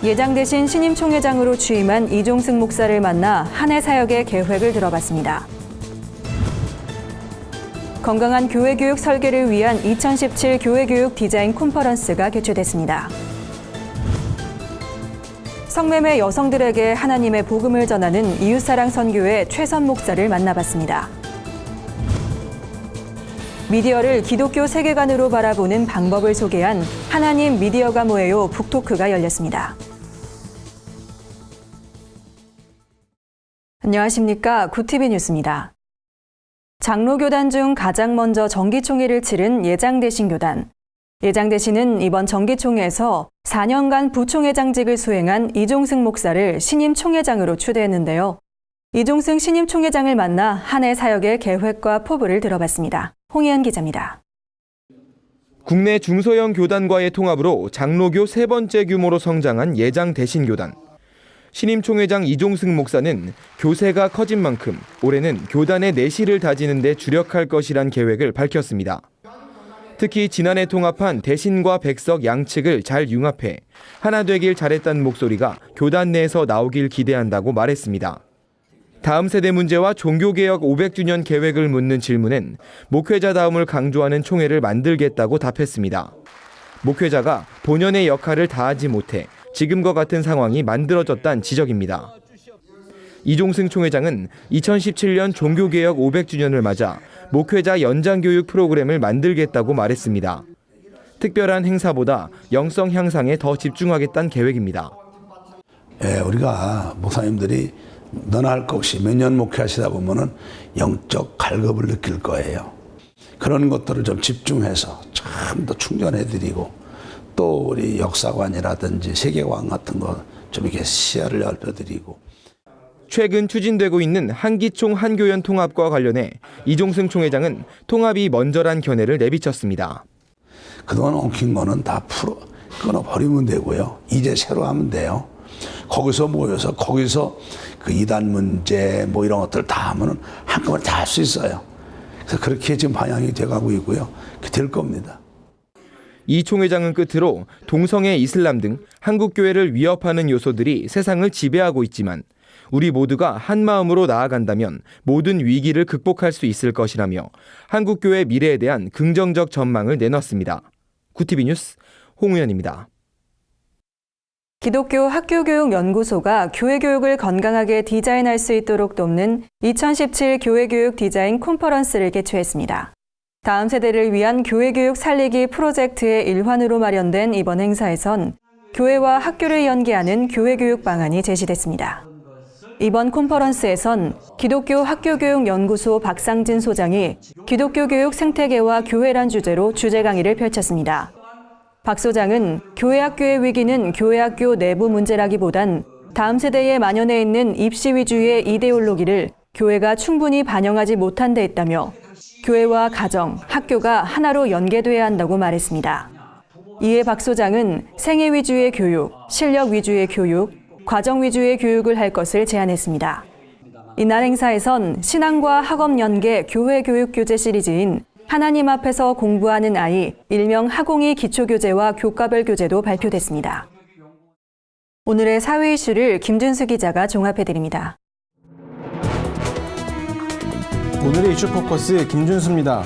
예장 대신 신임 총회장으로 취임한 이종승 목사를 만나 한 해 사역의 계획을 들어봤습니다. 건강한 교회교육 설계를 위한 2017 교회교육 디자인 컨퍼런스가 개최됐습니다. 성매매 여성들에게 하나님의 복음을 전하는 이웃사랑 선교회 최선 목사를 만나봤습니다. 미디어를 기독교 세계관으로 바라보는 방법을 소개한 하나님 미디어가 뭐예요 북토크가 열렸습니다. 안녕하십니까. 구TV 뉴스입니다. 장로교단 중 가장 먼저 정기총회를 치른 예장대신교단. 예장대신은 이번 정기총회에서 4년간 부총회장직을 수행한 이종승 목사를 신임 총회장으로 추대했는데요. 이종승 신임 총회장을 만나 한 해 사역의 계획과 포부를 들어봤습니다. 홍희연 기자입니다. 국내 중소형 교단과의 통합으로 장로교 세 번째 규모로 성장한 예장대신교단. 신임 총회장 이종승 목사는 교세가 커진 만큼 올해는 교단의 내실을 다지는 데 주력할 것이란 계획을 밝혔습니다. 특히 지난해 통합한 대신과 백석 양측을 잘 융합해 하나 되길 잘했다는 목소리가 교단 내에서 나오길 기대한다고 말했습니다. 다음 세대 문제와 종교개혁 500주년 계획을 묻는 질문엔 목회자다움을 강조하는 총회를 만들겠다고 답했습니다. 목회자가 본연의 역할을 다하지 못해 지금과 같은 상황이 만들어졌다는 지적입니다. 이종승 총회장은 2017년 종교개혁 500주년을 맞아 목회자 연장교육 프로그램을 만들겠다고 말했습니다. 특별한 행사보다 영성 향상에 더 집중하겠다는 계획입니다. 우리가 목사님들이 너나 할 것 없이 몇 년 목회하시다 보면은 영적 갈급을 느낄 거예요. 그런 것들을 좀 집중해서 좀 더 충전해드리고 또 우리 역사관이라든지 세계관 같은 거 좀 이렇게 시야를 넓혀드리고. 최근 추진되고 있는 한기총 한교연 통합과 관련해 이종승 총회장은 통합이 먼저란 견해를 내비쳤습니다. 그동안 엉킨 거는 다 끊어버리면 되고요. 이제 새로 하면 돼요. 거기서 모여서 거기서 그 이단 문제 뭐 이런 것들 다 하면은 한꺼번에 다 할 수 있어요. 그래서 그렇게 지금 방향이 돼가고 있고요. 될 겁니다. 이 총회장은 끝으로 동성애 이슬람 등 한국교회를 위협하는 요소들이 세상을 지배하고 있지만 우리 모두가 한 마음으로 나아간다면 모든 위기를 극복할 수 있을 것이라며 한국교회 미래에 대한 긍정적 전망을 내놨습니다. 구TV 뉴스 홍우연입니다. 기독교 학교교육연구소가 교회교육을 건강하게 디자인할 수 있도록 돕는 2017 교회교육 디자인 컨퍼런스를 개최했습니다. 다음 세대를 위한 교회교육 살리기 프로젝트의 일환으로 마련된 이번 행사에선 교회와 학교를 연계하는 교회교육 방안이 제시됐습니다. 이번 컨퍼런스에선 기독교 학교교육연구소 박상진 소장이 기독교 교육 생태계와 교회란 주제로 주제 강의를 펼쳤습니다. 박 소장은 교회 학교의 위기는 교회 학교 내부 문제라기보단 다음 세대에 만연해 있는 입시 위주의 이데올로기를 교회가 충분히 반영하지 못한 데 있다며 교회와 가정, 학교가 하나로 연계돼야 한다고 말했습니다. 이에 박 소장은 생애 위주의 교육, 실력 위주의 교육, 과정 위주의 교육을 할 것을 제안했습니다. 이날 행사에선 신앙과 학업 연계 교회 교육 교재 시리즈인 하나님 앞에서 공부하는 아이, 일명 하공이 기초교재와 교과별 교재도 발표됐습니다. 오늘의 사회 이슈를 김준수 기자가 종합해드립니다. 오늘의 이슈 포커스 김준수입니다.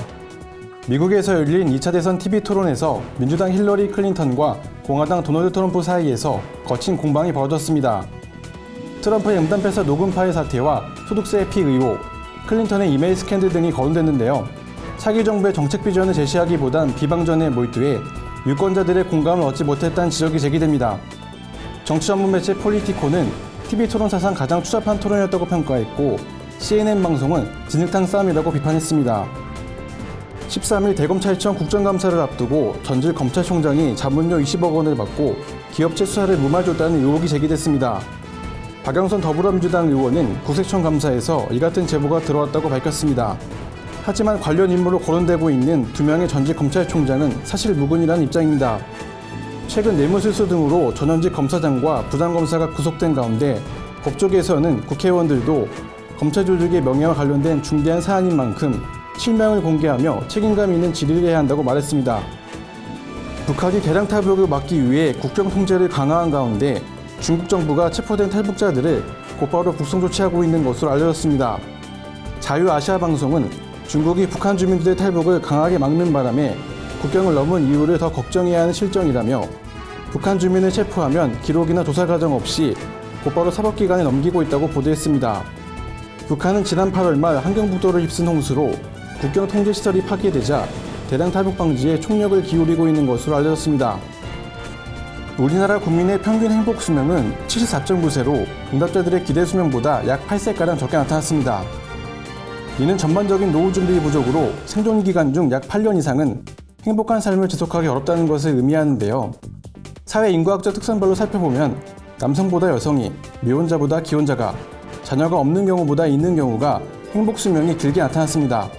미국에서 열린 2차 대선 TV 토론에서 민주당 힐러리 클린턴과 공화당 도널드 트럼프 사이에서 거친 공방이 벌어졌습니다. 트럼프의 응답해서 녹음 파일 사태와 소득세 피해 의혹, 클린턴의 이메일 스캔들 등이 거론됐는데요. 차기 정부의 정책 비전을 제시하기보단 비방전에 몰두해 유권자들의 공감을 얻지 못했다는 지적이 제기됩니다. 정치 전문 매체 폴리티코는 TV 토론 사상 가장 추잡한 토론이었다고 평가했고 CNN 방송은 진흙탕 싸움이라고 비판했습니다. 13일 대검찰청 국정감사를 앞두고 전직 검찰총장이 자문료 20억 원을 받고 기업체 수사를 무마해줬다는 의혹이 제기됐습니다. 박영선 더불어민주당 의원은 국세청 감사에서 이 같은 제보가 들어왔다고 밝혔습니다. 하지만 관련 인물로 거론되고 있는 2명의 전직 검찰총장은 사실 무근이라는 입장입니다. 최근 뇌물수수 등으로 전현직 검사장과 부장검사가 구속된 가운데 법조계에서는 국회의원들도 검찰 조직의 명예와 관련된 중대한 사안인 만큼 실명을 공개하며 책임감 있는 질의를 해야 한다고 말했습니다. 북한이 개량 타격을 막기 위해 국경 통제를 강화한 가운데 중국 정부가 체포된 탈북자들을 곧바로 북송 조치하고 있는 것으로 알려졌습니다. 자유아시아방송은 중국이 북한 주민들의 탈북을 강하게 막는 바람에 국경을 넘은 이유를 더 걱정해야 하는 실정이라며 북한 주민을 체포하면 기록이나 조사 과정 없이 곧바로 사법기관에 넘기고 있다고 보도했습니다. 북한은 지난 8월 말 함경북도를 휩쓴 홍수로 국경 통제시설이 파괴되자 대량 탈북 방지에 총력을 기울이고 있는 것으로 알려졌습니다. 우리나라 국민의 평균 행복 수명은 74.9세로 응답자들의 기대 수명보다 약 8세가량 적게 나타났습니다. 이는 전반적인 노후 준비 부족으로 생존 기간 중 약 8년 이상은 행복한 삶을 지속하기 어렵다는 것을 의미하는데요. 사회 인구학적 특성별로 살펴보면 남성보다 여성이, 미혼자보다 기혼자가, 자녀가 없는 경우보다 있는 경우가 행복 수명이 길게 나타났습니다.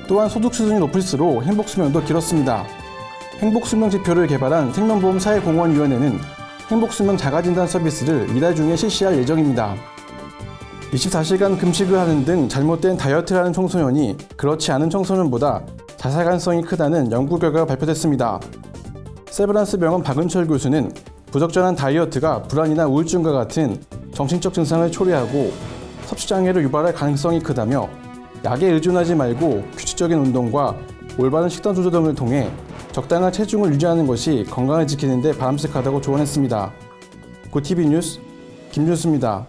또한 소득 수준이 높을수록 행복 수명도 길었습니다. 행복 수명 지표를 개발한 생명보험사회공헌위원회는 행복 수명 자가진단 서비스를 이달 중에 실시할 예정입니다. 24시간 금식을 하는 등 잘못된 다이어트를 하는 청소년이 그렇지 않은 청소년보다 자살 가능성이 크다는 연구 결과가 발표됐습니다. 세브란스 병원 박은철 교수는 부적절한 다이어트가 불안이나 우울증과 같은 정신적 증상을 초래하고 섭취장애를 유발할 가능성이 크다며 약에 의존하지 말고 규칙적인 운동과 올바른 식단 조절 등을 통해 적당한 체중을 유지하는 것이 건강을 지키는 데 바람직하다고 조언했습니다. 고TV 뉴스 김준수입니다.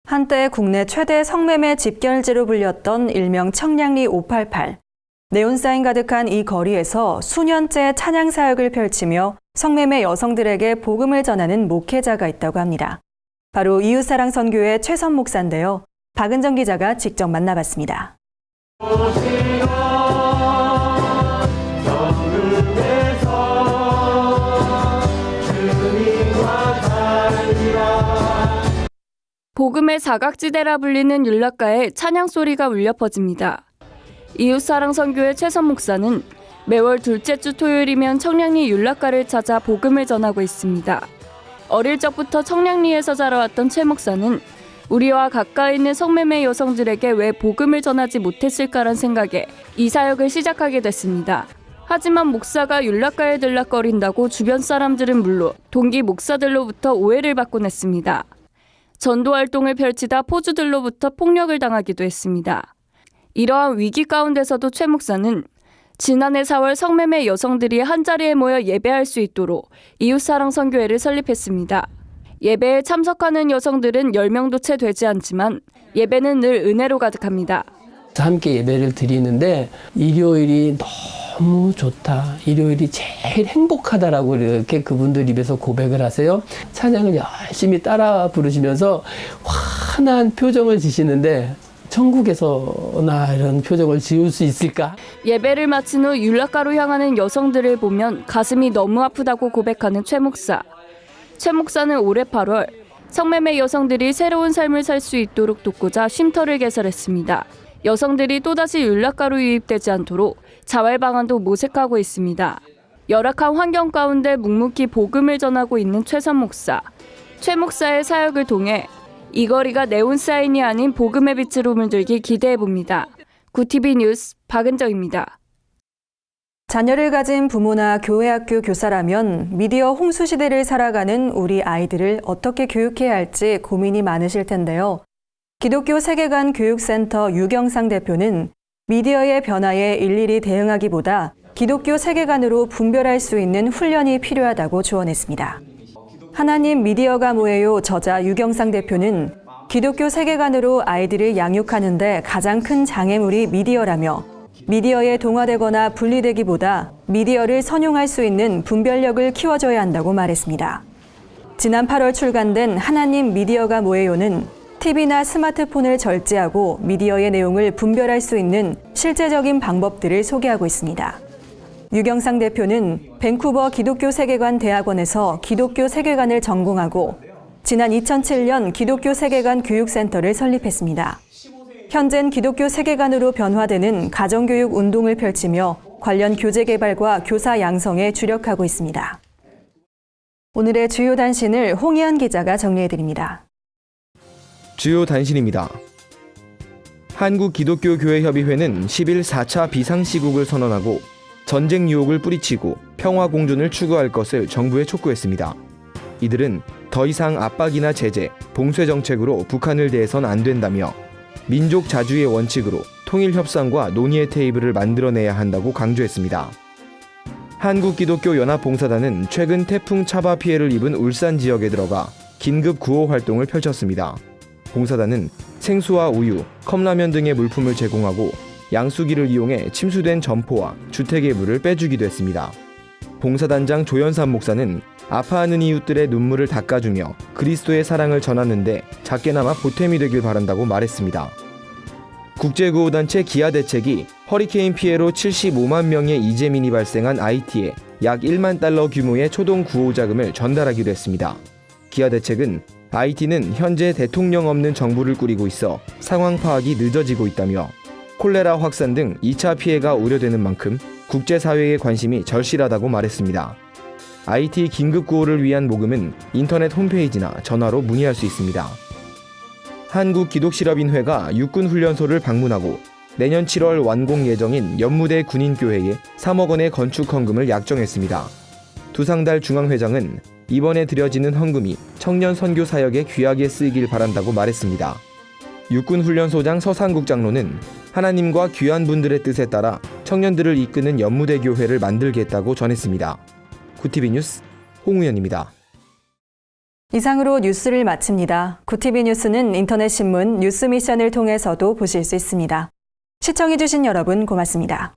한때 국내 최대 성매매 집결지로 불렸던 일명 청량리 588. 네온사인 가득한 이 거리에서 수년째 찬양 사역을 펼치며 성매매 여성들에게 복음을 전하는 목회자가 있다고 합니다. 바로 이웃사랑선교회 최선 목사인데요. 박은정 기자가 직접 만나봤습니다. 복음의 사각지대라 불리는 율락가에 찬양 소리가 울려 퍼집니다. 이웃사랑선교회 최선 목사는 매월 둘째 주 토요일이면 청량리 율락가를 찾아 복음을 전하고 있습니다. 어릴 적부터 청량리에서 자라왔던 최 목사는 우리와 가까이 있는 성매매 여성들에게 왜 복음을 전하지 못했을까란 생각에 이 사역을 시작하게 됐습니다. 하지만 목사가 율락가에 들락거린다고 주변 사람들은 물론 동기 목사들로부터 오해를 받곤 했습니다. 전도 활동을 펼치다 포주들로부터 폭력을 당하기도 했습니다. 이러한 위기 가운데서도 최 목사는 지난해 4월 성매매 여성들이 한자리에 모여 예배할 수 있도록 이웃사랑선교회를 설립했습니다. 예배에 참석하는 여성들은 10명도 채 되지 않지만 예배는 늘 은혜로 가득합니다. 함께 예배를 드리는데 일요일이 너무 좋다. 일요일이 제일 행복하다라고 이렇게 그분들 입에서 고백을 하세요. 찬양을 열심히 따라 부르시면서 환한 표정을 지시는데 천국에서나 이런 표정을 지을 수 있을까? 예배를 마친 후 율락가로 향하는 여성들을 보면 가슴이 너무 아프다고 고백하는 최 목사. 최 목사는 올해 8월 성매매 여성들이 새로운 삶을 살 수 있도록 돕고자 쉼터를 개설했습니다. 여성들이 또다시 율락가로 유입되지 않도록 자활 방안도 모색하고 있습니다. 열악한 환경 가운데 묵묵히 복음을 전하고 있는 최선 목사. 최 목사의 사역을 통해 이 거리가 네온사인이 아닌 복음의 빛으로 물들기 기대해봅니다. 고TV 뉴스 박은정입니다. 자녀를 가진 부모나 교회 학교 교사라면 미디어 홍수 시대를 살아가는 우리 아이들을 어떻게 교육해야 할지 고민이 많으실 텐데요. 기독교 세계관 교육센터 유경상 대표는 미디어의 변화에 일일이 대응하기보다 기독교 세계관으로 분별할 수 있는 훈련이 필요하다고 조언했습니다. 하나님 미디어가 뭐예요 저자 유경상 대표는 기독교 세계관으로 아이들을 양육하는 데 가장 큰 장애물이 미디어라며 미디어에 동화되거나 분리되기보다 미디어를 선용할 수 있는 분별력을 키워줘야 한다고 말했습니다. 지난 8월 출간된 하나님 미디어가 뭐예요는 TV나 스마트폰을 절제하고 미디어의 내용을 분별할 수 있는 실제적인 방법들을 소개하고 있습니다. 유경상 대표는 밴쿠버 기독교 세계관 대학원에서 기독교 세계관을 전공하고 지난 2007년 기독교 세계관 교육센터를 설립했습니다. 현재는 기독교 세계관으로 변화되는 가정교육 운동을 펼치며 관련 교재 개발과 교사 양성에 주력하고 있습니다. 오늘의 주요 단신을 홍희연 기자가 정리해드립니다. 주요 단신입니다. 한국기독교교회협의회는 10일 4차 비상시국을 선언하고 전쟁 유혹을 뿌리치고 평화 공존을 추구할 것을 정부에 촉구했습니다. 이들은 더 이상 압박이나 제재, 봉쇄 정책으로 북한을 대해선 안 된다며 민족 자주의 원칙으로 통일 협상과 논의의 테이블을 만들어내야 한다고 강조했습니다. 한국기독교연합봉사단은 최근 태풍 차바 피해를 입은 울산 지역에 들어가 긴급 구호 활동을 펼쳤습니다. 봉사단은 생수와 우유, 컵라면 등의 물품을 제공하고 양수기를 이용해 침수된 점포와 주택의 물을 빼주기도 했습니다. 봉사단장 조연삼 목사는 아파하는 이웃들의 눈물을 닦아주며 그리스도의 사랑을 전하는데 작게나마 보탬이 되길 바란다고 말했습니다. 국제구호단체 기아대책이 허리케인 피해로 75만 명의 이재민이 발생한 아이티에 약 1만 달러 규모의 초동 구호 자금을 전달하기로 했습니다. 기아대책은 아이티는 현재 대통령 없는 정부를 꾸리고 있어 상황 파악이 늦어지고 있다며 콜레라 확산 등 2차 피해가 우려되는 만큼 국제사회의 관심이 절실하다고 말했습니다. 아이티 긴급구호를 위한 모금은 인터넷 홈페이지나 전화로 문의할 수 있습니다. 한국기독실업인회가 육군훈련소를 방문하고 내년 7월 완공 예정인 연무대 군인교회에 3억 원의 건축 헌금을 약정했습니다. 두상달 중앙회장은 이번에 드려지는 헌금이 청년 선교 사역에 귀하게 쓰이길 바란다고 말했습니다. 육군훈련소장 서상국 장로는 하나님과 귀한 분들의 뜻에 따라 청년들을 이끄는 연무대 교회를 만들겠다고 전했습니다. 구티비 뉴스 홍우연입니다. 이상으로 뉴스를 마칩니다. 구티비 뉴스는 인터넷 신문 뉴스 미션을 통해서도 보실 수 있습니다. 시청해주신 여러분 고맙습니다.